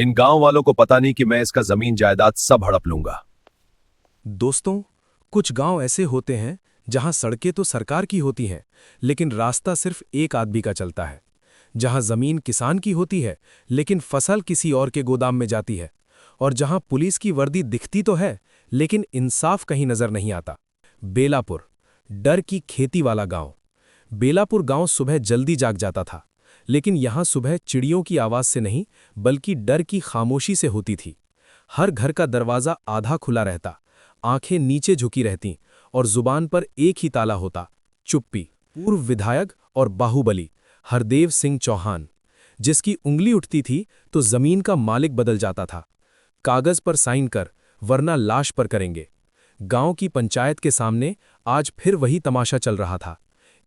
इन गांव वालों को पता नहीं कि मैं इसका जमीन जायदाद सब हड़प लूंगा। दोस्तों, कुछ गांव ऐसे होते हैं जहां सड़कें तो सरकार की होती हैं, लेकिन रास्ता सिर्फ एक आदमी का चलता है। जहां जमीन किसान की होती है, लेकिन फसल किसी और के गोदाम में जाती है। और जहां पुलिस की वर्दी दिखती तो है, लेकिन इंसाफ कहीं नजर नहीं आता। बेलापुर, डर की खेती वाला गांव। बेलापुर गांव सुबह जल्दी जाग जाता था, लेकिन यहां सुबह चिड़ियों की आवाज से नहीं, बल्कि डर की खामोशी से होती थी। हर घर का दरवाजा आधा खुला रहता, आंखें नीचे झुकी रहतीं और जुबान पर एक ही ताला होता, चुप्पी। पूर्व विधायक और बाहुबली हरदेव सिंह चौहान, जिसकी उंगली उठती थी तो जमीन का मालिक बदल जाता था। कागज पर साइन कर, वरना लाश पर करेंगे। गांव की पंचायत के सामने आज फिर वही तमाशा चल रहा था।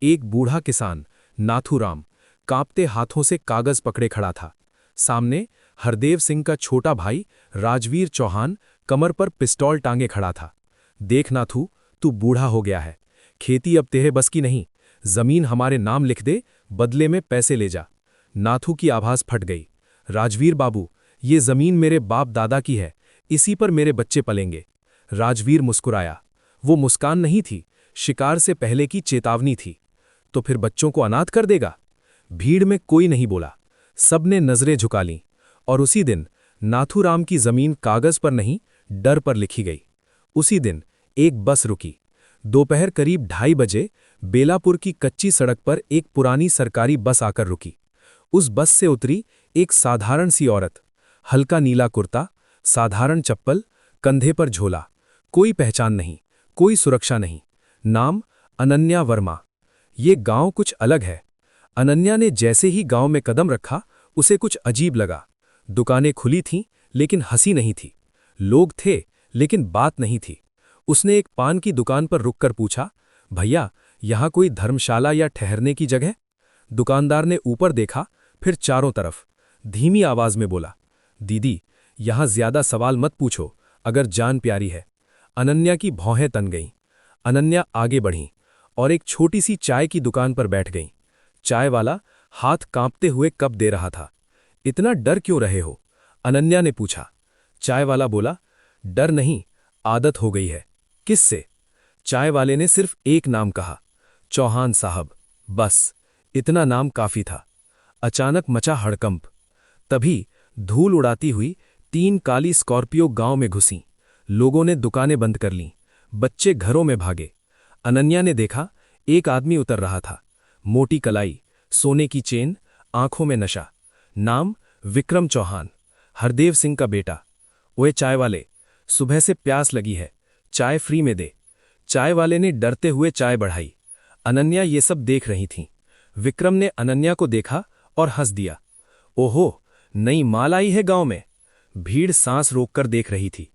एक बूढ़ा किसान नाथूराम कांपते हाथों से कागज पकड़े खड़ा था। सामने हरदेव सिंह का छोटा भाई राजवीर चौहान कमर पर पिस्तौल टांगे खड़ा था। देख नाथू, तू बूढ़ा हो गया है, खेती अब तेरे बस की नहीं। जमीन हमारे नाम लिख दे, बदले में पैसे ले जा। नाथू की आवाज फट गई। राजवीर बाबू, ये जमीन मेरे बाप दादा की है, इसी पर मेरे बच्चे पलेंगे। राजवीर मुस्कुराया। वो मुस्कान नहीं थी, शिकार से पहले की चेतावनी थी। तो फिर बच्चों को अनाथ कर देगा? भीड़ में कोई नहीं बोला, सबने नजरें झुका लीं। और उसी दिन नाथूराम की जमीन कागज पर नहीं, डर पर लिखी गई। उसी दिन एक बस रुकी। दोपहर करीब 2:30 बजे बेलापुर की कच्ची सड़क पर एक पुरानी सरकारी बस आकर रुकी। उस बस से उतरी एक साधारण सी औरत। हल्का नीला कुर्ता, साधारण चप्पल, कंधे पर झोला। कोई पहचान नहीं, कोई सुरक्षा नहीं। नाम अनन्या वर्मा। ये गांव कुछ अलग है। अनन्या ने जैसे ही गांव में कदम रखा, उसे कुछ अजीब लगा। दुकानें खुली थीं, लेकिन हंसी नहीं थी। लोग थे, लेकिन बात नहीं थी। उसने एक पान की दुकान पर रुककर पूछा, भैया, यहां कोई धर्मशाला या ठहरने की जगह? दुकानदार ने ऊपर देखा, फिर चारों तरफ। धीमी आवाज में बोला, दीदी, यहां ज्यादा सवाल मत पूछो, अगर जान प्यारी है। अनन्या की भौहें तन गईं। अनन्या आगे बढ़ी और एक छोटी सी चाय की दुकान पर बैठ गईं। चाय वाला हाथ कांपते हुए कप दे रहा था। इतना डर क्यों रहे हो? अनन्या ने पूछा। चाय वाला बोला, डर नहीं, आदत हो गई है। किससे? चाय वाले ने सिर्फ एक नाम कहा, चौहान साहब। बस इतना नाम काफी था। अचानक मचा हड़कंप। तभी धूल उड़ाती हुई 3 काली स्कॉर्पियो गांव में घुसीं। लोगों ने दुकानें बंद कर लीं, बच्चे घरों में भागे। अनन्या ने देखा, एक आदमी उतर रहा था। मोटी कलाई, सोने की चेन, आंखों में नशा। नाम विक्रम चौहान, हरदेव सिंह का बेटा। ओए चाय वाले, सुबह से प्यास लगी है, चाय फ्री में दे। चाय वाले ने डरते हुए चाय बढ़ाई। अनन्या ये सब देख रही थीं। विक्रम ने अनन्या को देखा और हंस दिया। ओहो, नई माल आई है गांव में। भीड़ सांस रोककर देख रही थी।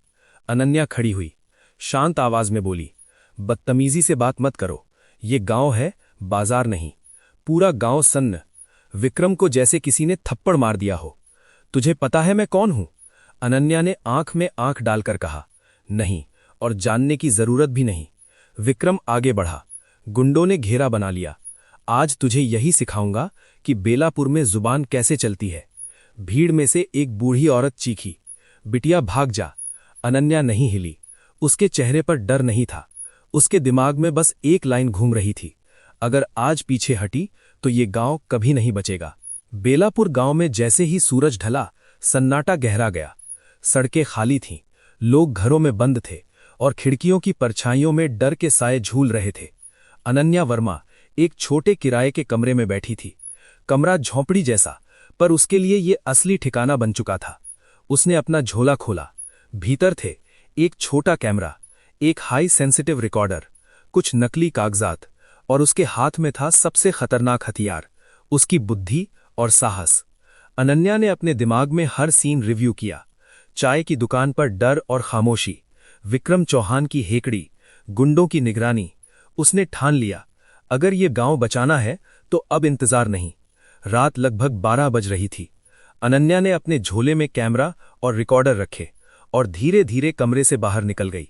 अनन्या खड़ी हुई, शांत आवाज में बोली, बदतमीजी से बात मत करो, ये गांव है, बाजार नहीं। पूरा गांव सन्न। विक्रम को जैसे किसी ने थप्पड़ मार दिया हो। तुझे पता है मैं कौन हूं? अनन्या ने आंख में आंख डालकर कहा। नहीं, और जानने की जरूरत भी नहीं। विक्रम आगे बढ़ा। गुंडों ने घेरा बना लिया। आज तुझे यही सिखाऊंगा कि बेलापुर में जुबान कैसे चलती है। भीड़ में से एक बूढ़ी औरत चीखी, बिटिया भाग जा। अनन्या नहीं हिली। उसके चेहरे पर डर नहीं था। उसके दिमाग में बस एक लाइन घूम रही थी, अगर आज पीछे हटी तो ये गांव कभी नहीं बचेगा। बेलापुर गांव में जैसे ही सूरज ढला, सन्नाटा गहरा गया। सड़कें खाली थीं, लोग घरों में बंद थे और खिड़कियों की परछाइयों में डर के साए झूल रहे थे। अनन्या वर्मा एक छोटे किराए के कमरे में बैठी थी। कमरा झोंपड़ी जैसा, पर उसके लिए ये असली ठिकाना बन चुका था। उसने अपना झोला खोला। भीतर थे एक छोटा कैमरा, एक हाई सेंसिटिव रिकॉर्डर, कुछ नकली कागजात, और उसके हाथ में था सबसे खतरनाक हथियार, उसकी बुद्धि और साहस। अनन्या ने अपने दिमाग में हर सीन रिव्यू किया। चाय की दुकान पर डर और खामोशी, विक्रम चौहान की हेकड़ी, गुंडों की निगरानी। उसने ठान लिया, अगर ये गांव बचाना है तो अब इंतजार नहीं। रात लगभग 12 बज रही थी। अनन्या ने अपने झोले में कैमरा और रिकॉर्डर रखे और धीरे धीरे कमरे से बाहर निकल गई।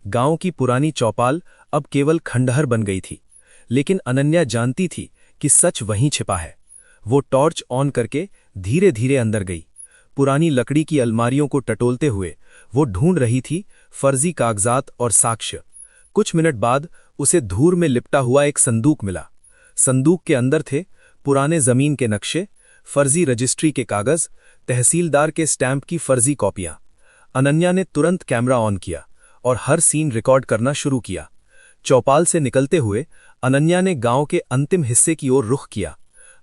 गांव की पुरानी चौपाल अब केवल खंडहर बन गई थी, लेकिन अनन्या जानती थी कि सच वहीं छिपा है। वो टॉर्च ऑन करके धीरे धीरे अंदर गई। पुरानी लकड़ी की अलमारियों को टटोलते हुए वो ढूंढ रही थी फर्जी कागजात और साक्ष्य। कुछ मिनट बाद उसे धूल में लिपटा हुआ एक संदूक मिला। संदूक के अंदर थे पुराने जमीन के नक्शे, फर्जी रजिस्ट्री के कागज, तहसीलदार के स्टैंप की फर्जी कॉपियां। अनन्या ने तुरंत कैमरा ऑन किया और हर सीन रिकॉर्ड करना शुरू किया। चौपाल से निकलते हुए अनन्या ने गांव के अंतिम हिस्से की ओर रुख किया।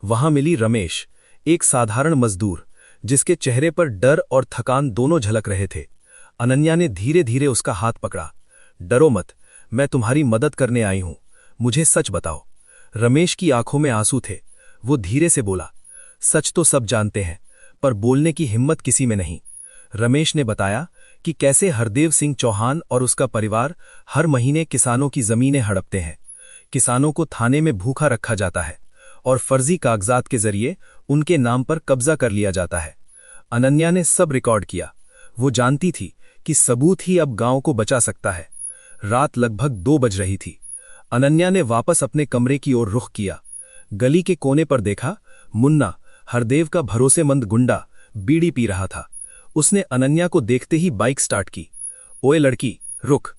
वहां मिली रमेश, एक साधारण मजदूर जिसके चेहरे पर डर और थकान दोनों झलक रहे थे। अनन्या ने धीरे धीरे उसका हाथ पकड़ा। डरो मत, मैं तुम्हारी मदद करने आई हूं, मुझे सच बताओ। रमेश की आंखों में आंसू थे। वो धीरे से बोला, सच तो सब जानते हैं, पर बोलने की हिम्मत किसी में नहीं। रमेश ने बताया कि कैसे हरदेव सिंह चौहान और उसका परिवार हर महीने किसानों की जमीनें हड़पते हैं। किसानों को थाने में भूखा रखा जाता है और फर्जी कागजात के जरिए उनके नाम पर कब्जा कर लिया जाता है। अनन्या ने सब रिकॉर्ड किया। वो जानती थी कि सबूत ही अब गांव को बचा सकता है। रात लगभग 2 बज रही थी। अनन्या ने वापस अपने कमरे की ओर रुख किया। गली के कोने पर देखा, मुन्ना, हरदेव का भरोसेमंद गुंडा, बीड़ी पी रहा था। उसने अनन्या को देखते ही बाइक स्टार्ट की। ओए लड़की, रुक।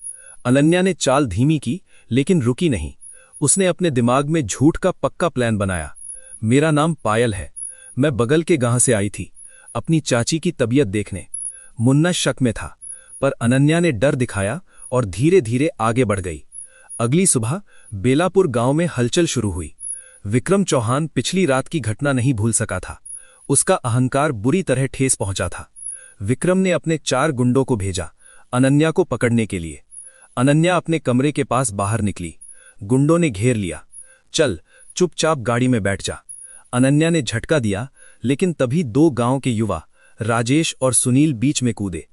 अनन्या ने चाल धीमी की, लेकिन रुकी नहीं। उसने अपने दिमाग में झूठ का पक्का प्लान बनाया। मेरा नाम पायल है, मैं बगल के गांव से आई थी अपनी चाची की तबीयत देखने। मुन्ना शक में था, पर अनन्या ने डर दिखाया और धीरे धीरे आगे बढ़ गई। अगली सुबह बेलापुर गांव में हलचल शुरू हुई। विक्रम चौहान पिछली रात की घटना नहीं भूल सका था। उसका अहंकार बुरी तरह ठेस पहुंचा था। विक्रम ने अपने 4 गुंडों को भेजा अनन्या को पकड़ने के लिए। अनन्या अपने कमरे के पास बाहर निकली। गुंडों ने घेर लिया। चल, चुपचाप गाड़ी में बैठ जा। अनन्या ने झटका दिया, लेकिन तभी 2 गांव के युवा राजेश और सुनील बीच में कूदे।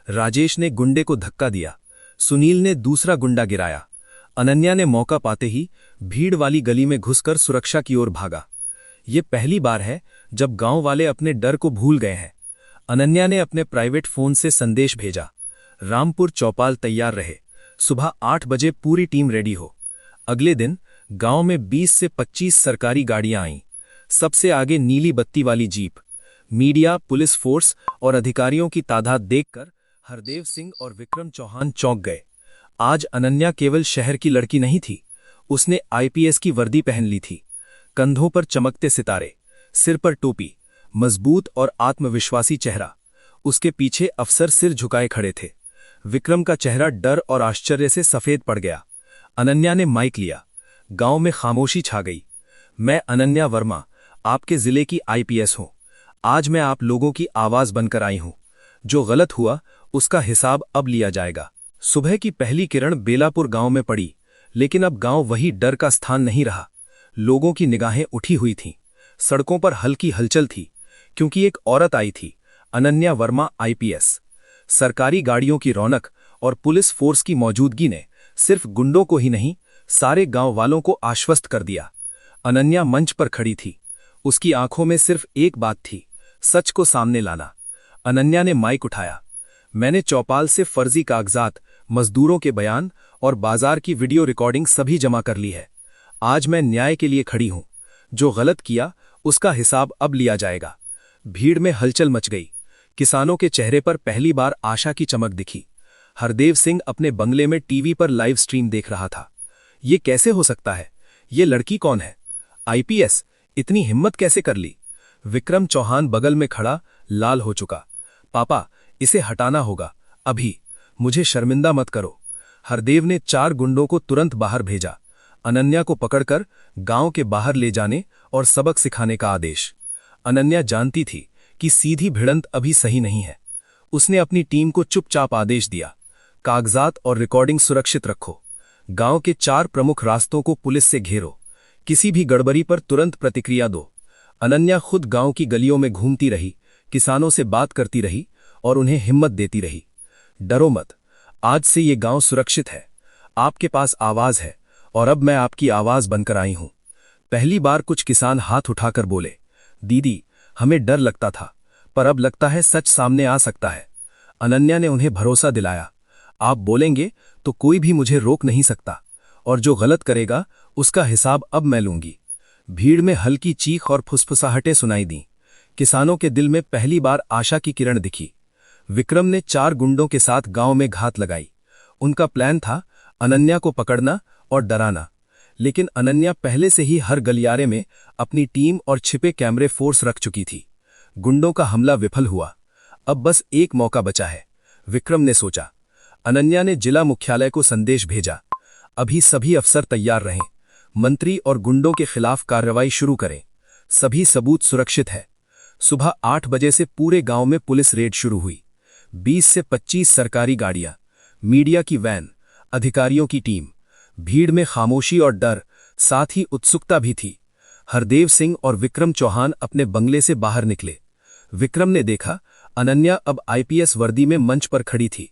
राजेश ने गुंडे को धक्का दिया, सुनील ने दूसरा गुंडा गिराया। अनन्या ने मौका पाते ही भीड़ वाली गली में घुसकर सुरक्षा की ओर भागा। ये पहली बार है जब गांव वाले अपने डर को भूल गए हैं। अनन्या ने अपने प्राइवेट फोन से संदेश भेजा, रामपुर चौपाल तैयार रहे, सुबह 8 बजे पूरी टीम रेडी हो। अगले दिन गांव में 20 से 25 सरकारी गाड़ियां आईं। सबसे आगे नीली बत्ती वाली जीप। मीडिया, पुलिस फोर्स और अधिकारियों की तादाद देखकर हरदेव सिंह और विक्रम चौहान चौंक गए। आज अनन्या केवल शहर की लड़की नहीं थी, उसने आईपीएस की वर्दी पहन ली थी। कंधों पर चमकते सितारे, सिर पर टोपी, मजबूत और आत्मविश्वासी चेहरा। उसके पीछे अफसर सिर झुकाए खड़े थे। विक्रम का चेहरा डर और आश्चर्य से सफेद पड़ गया। अनन्या ने माइक लिया। गांव में खामोशी छा गई। मैं अनन्या वर्मा, आपके जिले की आईपीएस हूं। आज मैं आप लोगों की आवाज बनकर आई हूं। जो गलत हुआ उसका हिसाब अब लिया जाएगा। सुबह की पहली किरण बेलापुर गांव में पड़ी, लेकिन अब गांव वही डर का स्थान नहीं रहा। लोगों की निगाहें उठी हुई थीं। सड़कों पर हल्की हलचल थी, क्योंकि एक औरत आई थी, अनन्या वर्मा आईपीएस। सरकारी गाड़ियों की रौनक और पुलिस फोर्स की मौजूदगी ने सिर्फ गुंडों को ही नहीं, सारे गांव वालों को आश्वस्त कर दिया। अनन्या मंच पर खड़ी थी। उसकी आंखों में सिर्फ एक बात थी, सच को सामने लाना। अनन्या ने माइक उठाया। मैंने चौपाल से फर्जी कागजात, मजदूरों के बयान और बाजार की वीडियो रिकॉर्डिंग सभी जमा कर ली है। आज मैं न्याय के लिए खड़ी हूं। जो गलत किया उसका हिसाब अब लिया जाएगा। भीड़ में हलचल मच गई। किसानों के चेहरे पर पहली बार आशा की चमक दिखी। हरदेव सिंह अपने बंगले में टीवी पर लाइव स्ट्रीम देख रहा था। ये कैसे हो सकता है? ये लड़की कौन है? आईपीएस, इतनी हिम्मत कैसे कर ली? विक्रम चौहान बगल में खड़ा लाल हो चुका। पापा, इसे हटाना होगा अभी, मुझे शर्मिंदा मत करो। हरदेव ने 4 गुंडों को तुरंत बाहर भेजा। अनन्या को पकड़कर गांव के बाहर ले जाने और सबक सिखाने का आदेश। अनन्या जानती थी कि सीधी भिड़ंत अभी सही नहीं है। उसने अपनी टीम को चुपचाप आदेश दिया, कागजात और रिकॉर्डिंग सुरक्षित रखो। गांव के 4 प्रमुख रास्तों को पुलिस से घेरो। किसी भी गड़बड़ी पर तुरंत प्रतिक्रिया दो। अनन्या खुद गांव की गलियों में घूमती रही, किसानों से बात करती रही और उन्हें हिम्मत देती रही। डरो मत, आज से ये गांव सुरक्षित है। आपके पास आवाज है और अब मैं आपकी आवाज बनकर आई हूं। पहली बार कुछ किसान हाथ उठाकर बोले, दीदी, हमें डर लगता था, पर अब लगता है सच सामने आ सकता है। अनन्या ने उन्हें भरोसा दिलाया, आप बोलेंगे तो कोई भी मुझे रोक नहीं सकता, और जो गलत करेगा उसका हिसाब अब मैं लूंगी। भीड़ में हल्की चीख और फुसफुसाहटें सुनाई दीं। किसानों के दिल में पहली बार आशा की किरण दिखी। विक्रम ने 4 गुंडों के साथ गांव में घात लगाई। उनका प्लान था अनन्या को पकड़ना और डराना, लेकिन अनन्या पहले से ही हर गलियारे में अपनी टीम और छिपे कैमरे फोर्स रख चुकी थी। गुंडों का हमला विफल हुआ। अब बस एक मौका बचा है, विक्रम ने सोचा। अनन्या ने जिला मुख्यालय को संदेश भेजा, अभी सभी अफसर तैयार रहें, मंत्री और गुंडों के खिलाफ कार्रवाई शुरू करें, सभी सबूत सुरक्षित है। सुबह 8 बजे से पूरे गांव में पुलिस रेड शुरू हुई। 20 से 25 सरकारी गाड़ियां, मीडिया की वैन, अधिकारियों की टीम। भीड़ में खामोशी और डर, साथ ही उत्सुकता भी थी। हरदेव सिंह और विक्रम चौहान अपने बंगले से बाहर निकले। विक्रम ने देखा अनन्या अब आईपीएस वर्दी में मंच पर खड़ी थी।